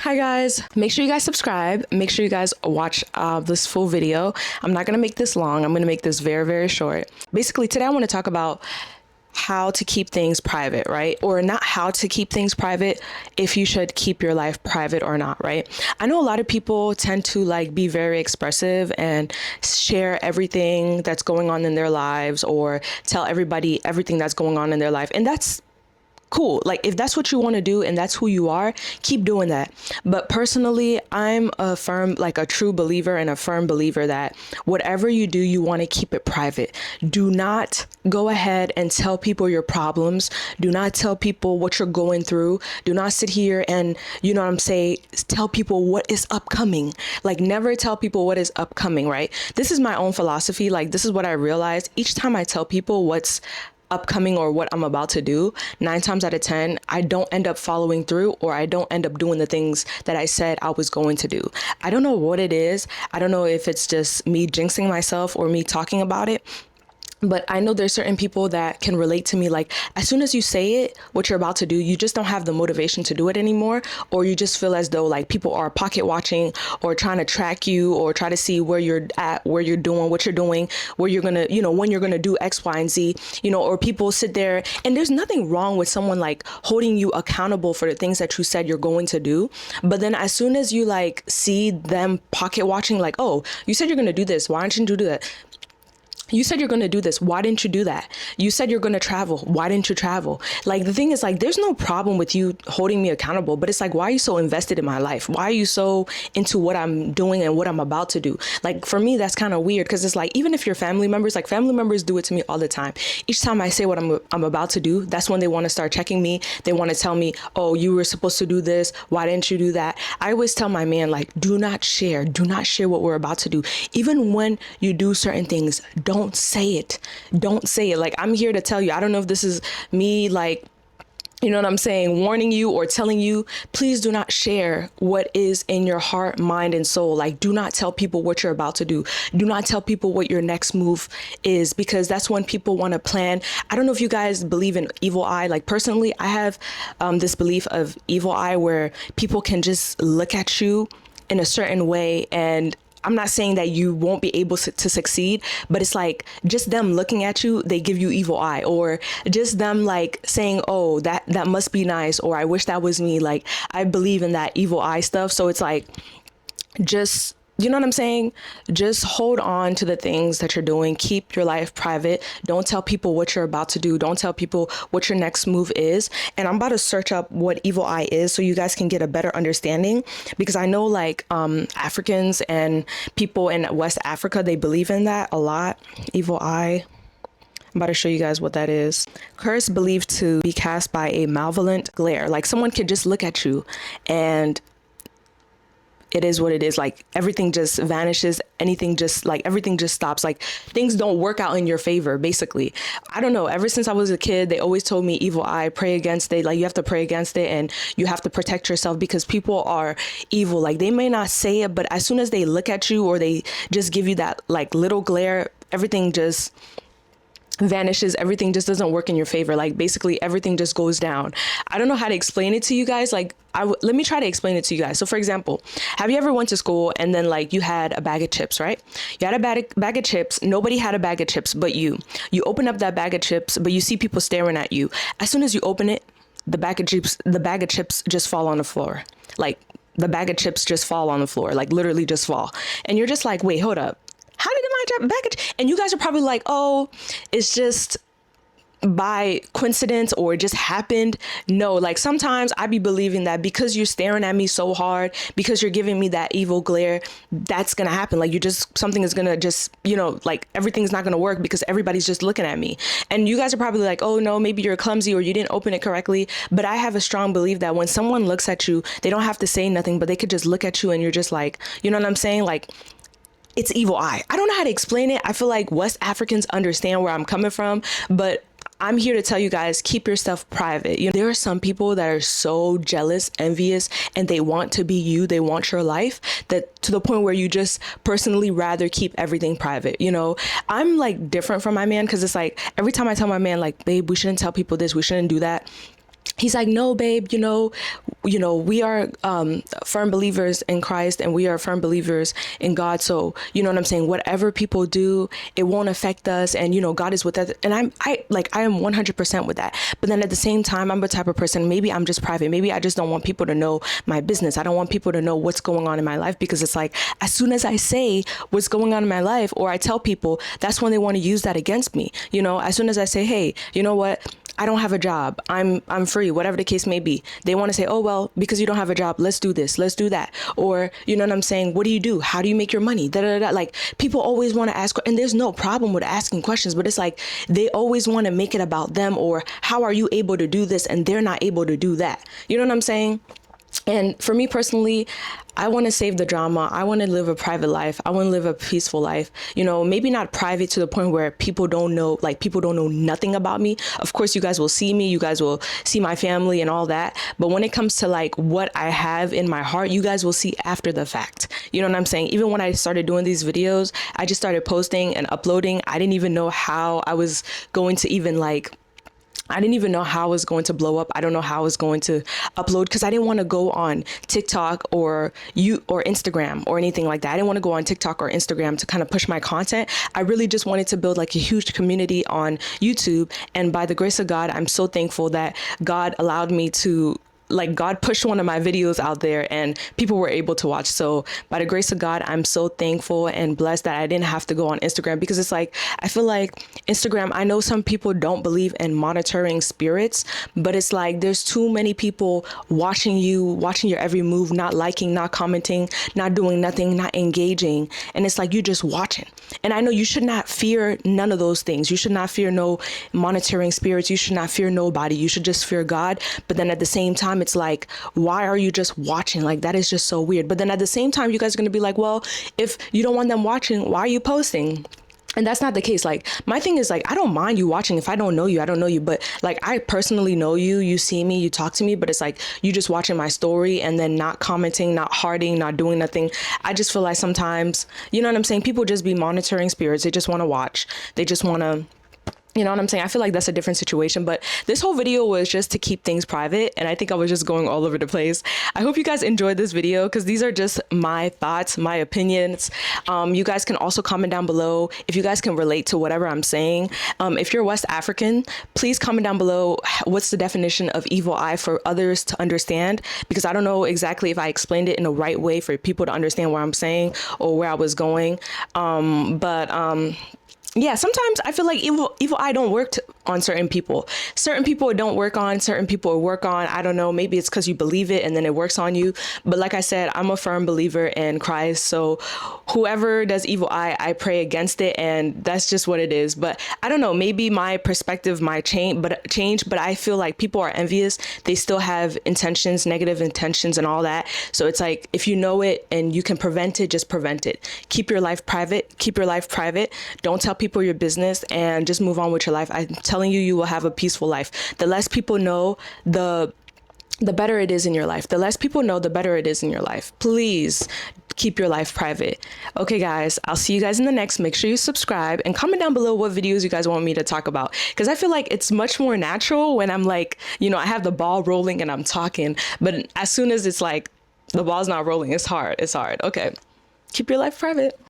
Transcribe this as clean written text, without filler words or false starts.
Hi guys, make sure you guys subscribe. Make sure you guys watch this full video. I'm not gonna make this long. I'm gonna make this very, very short. Basically, today I want to talk about how to keep things private, right? Or not how to keep things private, if you should keep your life private or not, right? I know a lot of people tend to be very expressive and share everything that's going on in their lives or tell everybody everything that's going on in their life. And that's cool. Like, if that's what you want to do and that's who you are, keep doing that. But personally, I'm a true believer and a firm believer that whatever you do, you want to keep it private. Do not go ahead and tell people your problems. Do not tell people what you're going through. Do not sit here and, tell people what is upcoming. Like, never tell people what is upcoming, right? This is my own philosophy. Like, this is what I realized. Each time I tell people what's upcoming or what I'm about to do, 9 times out of 10, I don't end up following through, or I don't end up doing the things that I said I was going to do. I don't know what it is. I don't know if it's just me jinxing myself or me talking about it. But I know there's certain people that can relate to me. Like, as soon as you say it, what you're about to do, you just don't have the motivation to do it anymore. Or you just feel as though people are pocket watching or trying to track you or try to see where you're at, where you're doing, what you're doing, where you're going to, when you're going to do X, Y, and Z, or people sit there. And there's nothing wrong with someone holding you accountable for the things that you said you're going to do. But then as soon as you see them pocket watching, oh, you said you're going to do this. Why don't you do that? You said you're going to do this. Why didn't you do that? You said you're going to travel. Why didn't you travel? The thing is, there's no problem with you holding me accountable, but it's why are you so invested in my life? Why are you so into what I'm doing and what I'm about to do? For me, that's kind of weird, because it's even if you're family members, family members do it to me all the time. Each time I say what I'm about to do, that's when they want to start checking me. They want to tell me, oh, you were supposed to do this. Why didn't you do that? I always tell my man, do not share what we're about to do. Even when you do certain things, don't say it. Don't say it. I'm here to tell you. I don't know if this is me, warning you or telling you, please do not share what is in your heart, mind, and soul. Do not tell people what you're about to do. Do not tell people what your next move is, because that's when people want to plan. I don't know if you guys believe in evil eye. Personally, I have this belief of evil eye where people can just look at you in a certain way, and I'm not saying that you won't be able to succeed, but it's just them looking at you, they give you evil eye, or just them saying, oh, that must be nice, or I wish that was me. I believe in that evil eye stuff. So it's just, you know what I'm saying? Just hold on to the things that you're doing. Keep your life private. Don't tell people what you're about to do. Don't tell people what your next move is. And I'm about to search up what evil eye is so you guys can get a better understanding, because I know Africans and people in West Africa, they believe in that a lot. Evil eye. I'm about to show you guys what that is. Curse believed to be cast by a malevolent glare. Someone could just look at you and it is what it is. Everything just vanishes. Everything just stops. Things don't work out in your favor, basically. I don't know. Ever since I was a kid, they always told me evil eye, pray against it. You have to pray against it and you have to protect yourself, because people are evil. They may not say it, but as soon as they look at you or they just give you that little glare, everything just vanishes. Everything just doesn't work in your favor. Basically everything just goes down. I don't know how to explain it to you guys. Let me try to explain it to you guys. So for example, have you ever went to school and then you had a bag of chips, right? You had a bag of chips. Nobody had a bag of chips but you. You open up that bag of chips, but you see people staring at you. As soon as you open it, the bag of chips just fall on the floor. The bag of chips just fall on the floor, literally just fall. And you're just wait, hold up. How did my bag of chips? And you guys are probably oh, it's just by coincidence or it just happened. No, sometimes I be believing that because you're staring at me so hard, because you're giving me that evil glare, that's gonna happen. Something is gonna just, everything's not gonna work because everybody's just looking at me. And you guys are probably oh no, maybe you're clumsy or you didn't open it correctly. But I have a strong belief that when someone looks at you, they don't have to say nothing, but they could just look at you and you're just you know what I'm saying? It's evil eye. I don't know how to explain it. I feel West Africans understand where I'm coming from, but I'm here to tell you guys, keep your stuff private. There are some people that are so jealous, envious, and they want to be you. They want your life, that to the point where you just personally rather keep everything private. I'm different from my man, because it's every time I tell my man babe, we shouldn't tell people this, we shouldn't do that, he's like, no, babe, we are firm believers in Christ, and we are firm believers in God. So, you know what I'm saying? Whatever people do, it won't affect us. And, God is with us. And I am 100% with that. But then at the same time, I'm the type of person, maybe I'm just private. Maybe I just don't want people to know my business. I don't want people to know what's going on in my life, because it's like, as soon as I say what's going on in my life, or I tell people, that's when they want to use that against me. As soon as I say, hey, you know what? I don't have a job. I'm free, whatever the case may be. They want to say, oh, well, because you don't have a job, let's do this, let's do that. Or, you know what I'm saying? What do you do? How do you make your money? Da, da, da. Like, people always want to ask, and there's no problem with asking questions, but it's like, they always want to make it about them, or how are you able to do this and they're not able to do that? You know what I'm saying? And for me personally, I want to save the drama. I want to live a private life. I want to live a peaceful life. Maybe not private to the point where people don't know nothing about me. Of course, you guys will see me. You guys will see my family and all that. But when it comes to like what I have in my heart, you guys will see after the fact. You know what I'm saying? Even when I started doing these videos, I just started posting and uploading. I didn't even know how I was going to I didn't even know how I was going to blow up. I don't know how I was going to upload, because I didn't want to go on TikTok or Instagram or anything like that. I didn't want to go on TikTok or Instagram to kind of push my content. I really just wanted to build like a huge community on YouTube. And by the grace of God, I'm so thankful that God allowed me to, God pushed one of my videos out there and people were able to watch. So by the grace of God, I'm so thankful and blessed that I didn't have to go on Instagram, because it's like, I feel like Instagram, I know some people don't believe in monitoring spirits, but it's like, there's too many people watching your every move, not liking, not commenting, not doing nothing, not engaging. And it's like, you're just watching. And I know you should not fear none of those things. You should not fear no monitoring spirits. You should not fear nobody. You should just fear God. But then at the same time, it's like, why are you just watching? Like, that is just so weird. But then at the same time, you guys are going to be like, well, if you don't want them watching, why are you posting? And that's not the case. Like, my thing is like, I don't mind you watching. If I don't know you, I don't know you. But like, I personally know you, you see me, you talk to me, but it's like, you just watching my story and then not commenting, not hearting, not doing nothing. I just feel like sometimes, you know what I'm saying? People just be monitoring spirits. They just want to watch. They just want to, you know what I'm saying? I feel like that's a different situation, but this whole video was just to keep things private. And I think I was just going all over the place. I hope you guys enjoyed this video, because these are just my thoughts, my opinions. You guys can also comment down below if you guys can relate to whatever I'm saying. If you're West African, please comment down below what's the definition of evil eye for others to understand, because I don't know exactly if I explained it in the right way for people to understand what I'm saying or where I was going. Yeah, sometimes I feel like evil eye don't work on certain people. Certain people it don't work on, certain people it work on. I don't know, maybe it's because you believe it and then it works on you. But like I said, I'm a firm believer in Christ. So whoever does evil eye, I pray against it, and that's just what it is. But I don't know, maybe my perspective might change, but I feel like people are envious. They still have intentions, negative intentions and all that. So it's like, if you know it and you can prevent it, just prevent it. Keep your life private. Keep your life private. Don't tell people your business, and just move on with your life. I'm telling you, you will have a peaceful life. The less people know, the better it is in your life. The less people know, the better it is in your life. Please keep your life private. Okay, guys, I'll see you guys in the next. Make sure you subscribe and comment down below what videos you guys want me to talk about, because I feel like it's much more natural when I'm like, I have the ball rolling and I'm talking, but as soon as it's like the ball's not rolling, it's hard. Okay, keep your life private.